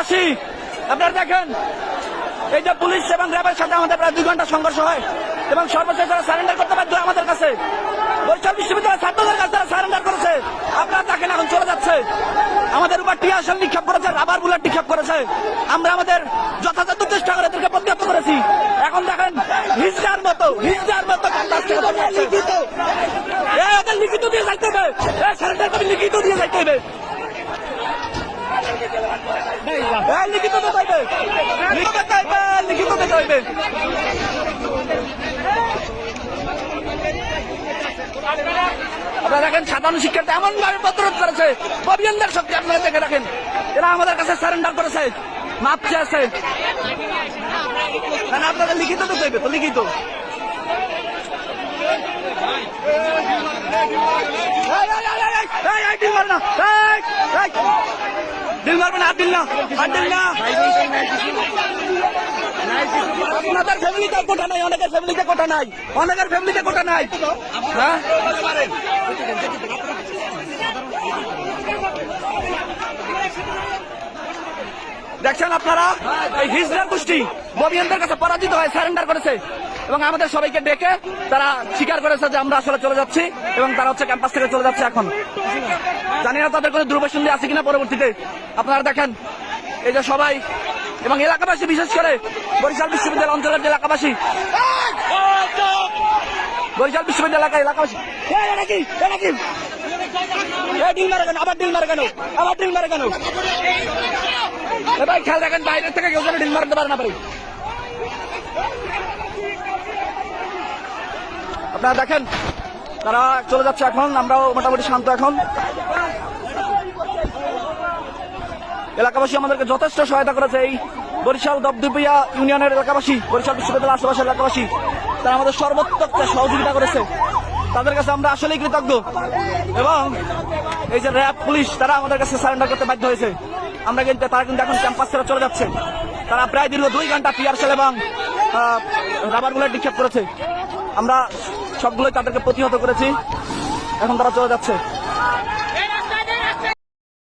এলাকাবাসী আপনারা দেখেন, এই যে পুলিশ এবং র্যাবের সাথে আমাদের প্রায় 2 ঘন্টা সংঘর্ষ হয় এবং সর্বশেষ তারা সারেন্ডার করতে বাধ্য হয় আমাদের কাছে। বরিশাল বিশ্ববিদ্যালয়ের ছাত্রদের কাছে তারা সারেন্ডার করেছে। আপনারা দেখেন এখন চলে যাচ্ছে, আমাদের উপর টিয়ার শেল নিক্ষেপ করেছে, রাবার বুলেট নিক্ষেপ করেছে। আমরা আমাদের যথাযথ চেষ্টা করে এদেরকে প্রতিহত করেছি। এখন দেখেন হিজড়ার মতো ক্যাম্পাস থেকে চলে যাচ্ছে। এদের লিখিত দিয়ে যাইতে হবে, সারেন্ডার করে লিখিত দিয়ে যাইতে হবে। লিখিত দিতে হইবে, লিখিত দিতে হইবে। আপনারা দেখেন সাধারণ শিক্ষার্থী এমন ভাবে প্রতিরোধ করেছে, অভিযানদের শক্তি আপনারা দেখে রাখেন। এরা আমাদের কাছে সারেন্ডার করেছে, মাপ চেয়েছে। আপনাদের লিখিত দিতে হইবে, তো লিখিত। দিল মারবে না, দিল না, দিল না। আপনাদের ফ্যামিলিতে কোটা নাই, অনেকের ফ্যামিলিতে কোটা নাই, অনেকের ফ্যামিলিতে কোটা নাই। হ্যাঁ, দেখছেন আপনারা, এই হিজড়ার গোষ্ঠী ববিয়ানদের কাছে পরাজিত হয়ে সারেন্ডার করেছে এবং আমাদের সবাইকে ডেকে তারা স্বীকার করেছে যে আমরা আসলে চলে যাচ্ছি এবং তারা হচ্ছে ক্যাম্পাস থেকে চলে যাচ্ছে। এখন জানি না তাদের কোনো দুর্বসন্ধি আছে কিনা পরবর্তীতে। আপনারা দেখেন এই যে সবাই এবং এলাকাবাসী, বিশেষ করে বরিশাল বিশ্ববিদ্যালয় অঞ্চলের যে এলাকাবাসী, বরিশাল বিশ্ববিদ্যালয় এলাকাবাসী ডিল মারে কেন, আবার ডিল মারে কেন, আবার ডিল মারে কেন? ভাই খেয়াল রাখেন, বাইরের থেকে কেউ যেন ডিল মারতে পারে না পারে। আপনারা দেখেন তারা চলে যাচ্ছে। এখন আমরাও মোটামুটি শান্ত। এখন এলাকাবাসী আমাদেরকে যথেষ্ট সহায়তা করেছে। এই বরিশাল দপদপিয়া ইউনিয়নের এলাকাবাসী, বরিশাল বিশ্ববিদ্যালয় আশেপাশের এলাকাবাসী, তারা আমাদের সর্বোত্তক সহযোগিতা করেছে। তাদের কাছে আমরা আসলেই কৃতজ্ঞ। এবং এই যে র্যাব, পুলিশ, তারা আমাদের কাছে সারেন্ডার করতে বাধ্য হয়েছে। তারা কিন্তু এখন ক্যাম্পাস ছেড়ে চলে যাচ্ছে। তারা প্রায় দীর্ঘ 2 ঘন্টা টিয়ার শেল এবং রাবার বুলেট নিক্ষেপ করেছে। আমরা সবগুলোই তাদেরকে প্রতিহত করেছি। এখন তারা চলে যাচ্ছে।